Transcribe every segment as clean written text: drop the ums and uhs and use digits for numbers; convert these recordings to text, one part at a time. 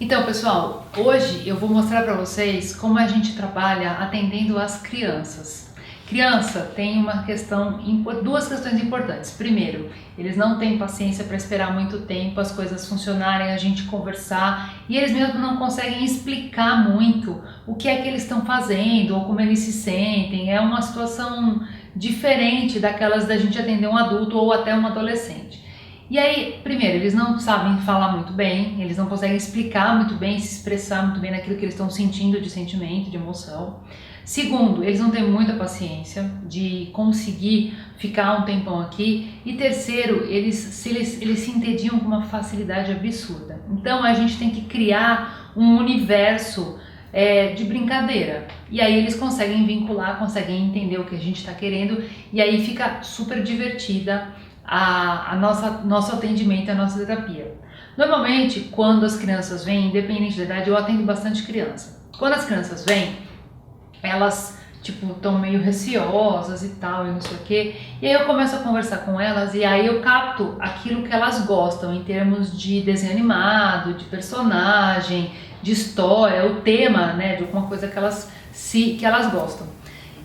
Então, pessoal, hoje eu vou mostrar para vocês como a gente trabalha atendendo as crianças. Criança tem duas questões importantes. Primeiro, eles não têm paciência para esperar muito tempo as coisas funcionarem, a gente conversar, e eles mesmo não conseguem explicar muito o que é que eles estão fazendo ou como eles se sentem. É uma situação diferente daquelas da gente atender um adulto ou até um adolescente. E aí, primeiro, eles não sabem falar muito bem, eles não conseguem explicar muito bem, se expressar muito bem naquilo que eles estão sentindo de sentimento, de emoção. Segundo, eles não têm muita paciência de conseguir ficar um tempão aqui. E terceiro, eles se entediam com uma facilidade absurda. Então a gente tem que criar um universo de brincadeira. E aí eles conseguem vincular, conseguem entender o que a gente está querendo, e aí fica super divertida nosso atendimento, a nossa terapia. Normalmente, quando as crianças vêm, independente da idade, eu atendo bastante criança. Quando as crianças vêm, elas estão meio receosas e tal, e não sei o que, e aí eu começo a conversar com elas, e aí eu capto aquilo que elas gostam em termos de desenho animado, de personagem, de história, o tema, né, de alguma coisa que elas gostam.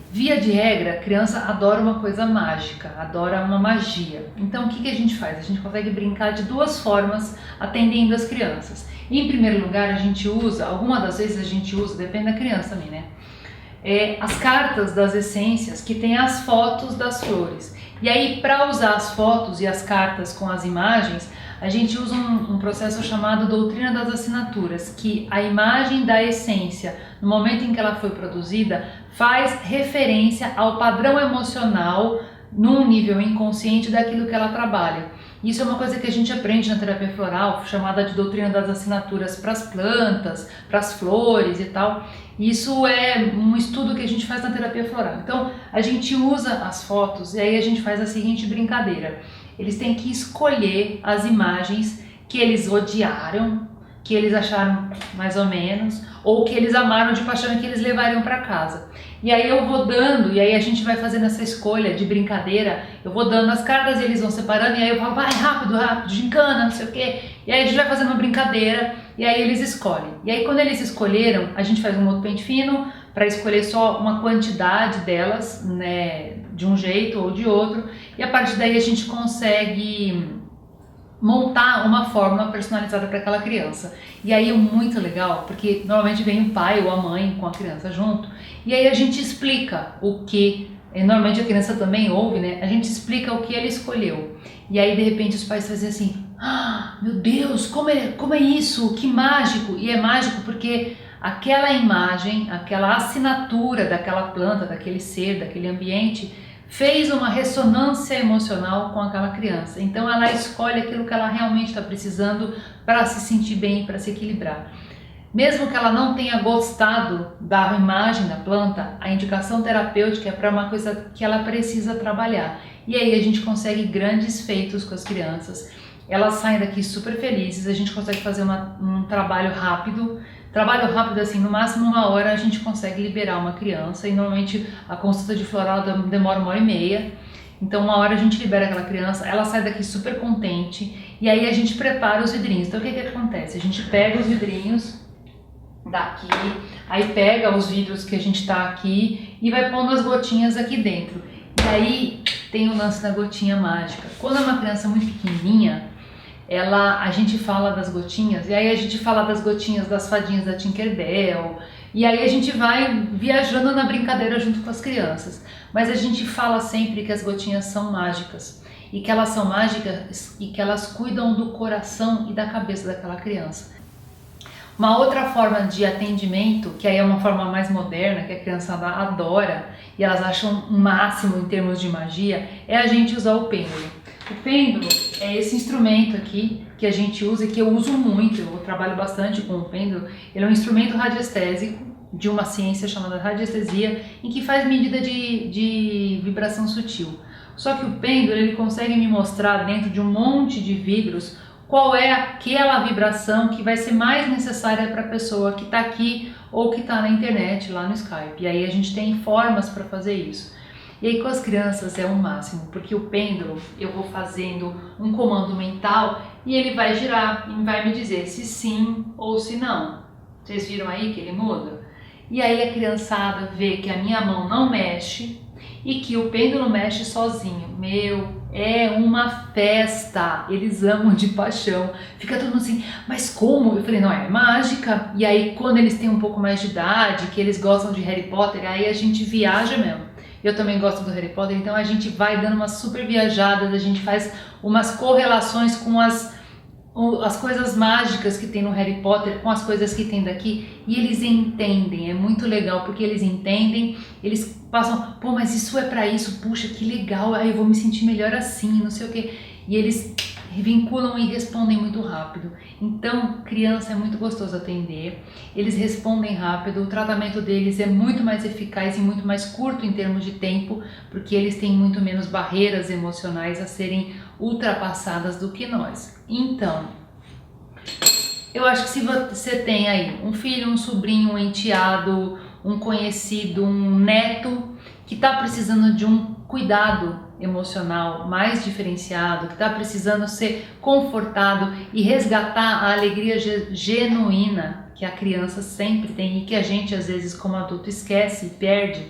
Via de regra, a criança adora uma coisa mágica, adora uma magia. Então o que a gente faz? A gente consegue brincar de duas formas atendendo as crianças. E, em primeiro lugar, a gente usa, algumas das vezes a gente usa, depende da criança também, né? As cartas das essências que tem as fotos das flores. E aí, para usar as fotos e as cartas com as imagens, a gente usa um processo chamado doutrina das assinaturas, que a imagem da essência, no momento em que ela foi produzida, faz referência ao padrão emocional num nível inconsciente daquilo que ela trabalha. Isso é uma coisa que a gente aprende na terapia floral, chamada de doutrina das assinaturas para as plantas, para as flores e tal. Isso é um estudo que a gente faz na terapia floral. Então, a gente usa as fotos e aí a gente faz a seguinte brincadeira. Eles têm que escolher as imagens que eles odiaram, que eles acharam mais ou menos, ou que eles amaram de paixão e que eles levariam para casa. E aí eu vou dando, e aí a gente vai fazendo essa escolha de brincadeira, eu vou dando as cartas e eles vão separando, e aí eu falo, vai, rápido, rápido, gincana, não sei o quê. E aí a gente vai fazendo uma brincadeira, e aí eles escolhem. E aí quando eles escolheram, a gente faz um outro pente fino, para escolher só uma quantidade delas, né, de um jeito ou de outro, e a partir daí a gente consegue montar uma fórmula personalizada para aquela criança. E aí é muito legal, porque normalmente vem o pai ou a mãe com a criança junto, e aí a gente explica o que, normalmente a criança também ouve, né? A gente explica o que ele escolheu. E aí de repente os pais fazem assim, meu Deus, como é isso? Que mágico! E é mágico porque aquela imagem, aquela assinatura daquela planta, daquele ser, daquele ambiente, fez uma ressonância emocional com aquela criança. Então ela escolhe aquilo que ela realmente está precisando para se sentir bem, para se equilibrar. Mesmo que ela não tenha gostado da imagem da planta, a indicação terapêutica é para uma coisa que ela precisa trabalhar. E aí a gente consegue grandes feitos com as crianças. Elas saem daqui super felizes, a gente consegue fazer um trabalho rápido. Trabalho rápido assim, no máximo 1 hora a gente consegue liberar uma criança, e normalmente a consulta de floral demora 1 hora e meia. Então 1 hora a gente libera aquela criança, ela sai daqui super contente, e aí a gente prepara os vidrinhos. Então o que acontece? A gente pega os vidrinhos daqui, aí pega os vidros que a gente tá aqui e vai pondo as gotinhas aqui dentro. E aí tem o lance da gotinha mágica. Quando é uma criança muito pequenininha, a gente fala das gotinhas, e aí a gente fala das gotinhas das fadinhas da Tinkerbell, e aí a gente vai viajando na brincadeira junto com as crianças. Mas a gente fala sempre que as gotinhas são mágicas, e que elas são mágicas e que elas cuidam do coração e da cabeça daquela criança. Uma outra forma de atendimento, que aí é uma forma mais moderna, que a criançada adora e elas acham o máximo em termos de magia, é a gente usar o pêndulo. O pêndulo é esse instrumento aqui que a gente usa e que eu uso muito, eu trabalho bastante com o pêndulo. Ele é um instrumento radiestésico de uma ciência chamada radiestesia, em que faz medida de vibração sutil. Só que o pêndulo ele consegue me mostrar dentro de um monte de vidros qual é aquela vibração que vai ser mais necessária para a pessoa que está aqui ou que está na internet, lá no Skype. E aí a gente tem formas para fazer isso. E aí com as crianças é o máximo, porque o pêndulo eu vou fazendo um comando mental e ele vai girar e vai me dizer se sim ou se não. Vocês viram aí que ele muda? E aí a criançada vê que a minha mão não mexe e que o pêndulo mexe sozinho. Meu, é uma festa, eles amam de paixão. Fica todo mundo assim, mas como? Eu falei, não, é mágica. E aí quando eles têm um pouco mais de idade, que eles gostam de Harry Potter, aí a gente viaja mesmo. Eu também gosto do Harry Potter, então a gente vai dando umas super viajadas, a gente faz umas correlações com as coisas mágicas que tem no Harry Potter com as coisas que tem daqui, e eles entendem, é muito legal porque eles entendem, eles passam, pô, mas isso é pra isso, puxa, que legal, aí eu vou me sentir melhor assim, não sei o que, e eles vinculam e respondem muito rápido. Então, criança é muito gostoso atender, eles respondem rápido, o tratamento deles é muito mais eficaz e muito mais curto em termos de tempo, porque eles têm muito menos barreiras emocionais a serem ultrapassadas do que nós. Então, eu acho que se você tem aí um filho, um sobrinho, um enteado, um conhecido, um neto que está precisando de um cuidado emocional mais diferenciado, que está precisando ser confortado e resgatar a alegria genuína que a criança sempre tem e que a gente às vezes como adulto esquece e perde,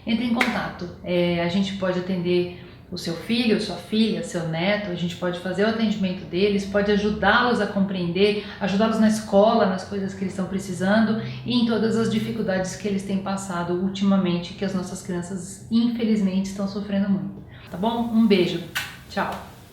entre em contato. A gente pode atender o seu filho, sua filha, seu neto, a gente pode fazer o atendimento deles, pode ajudá-los a compreender, ajudá-los na escola, nas coisas que eles estão precisando e em todas as dificuldades que eles têm passado ultimamente, que as nossas crianças infelizmente estão sofrendo muito. Tá bom? Um beijo. Tchau.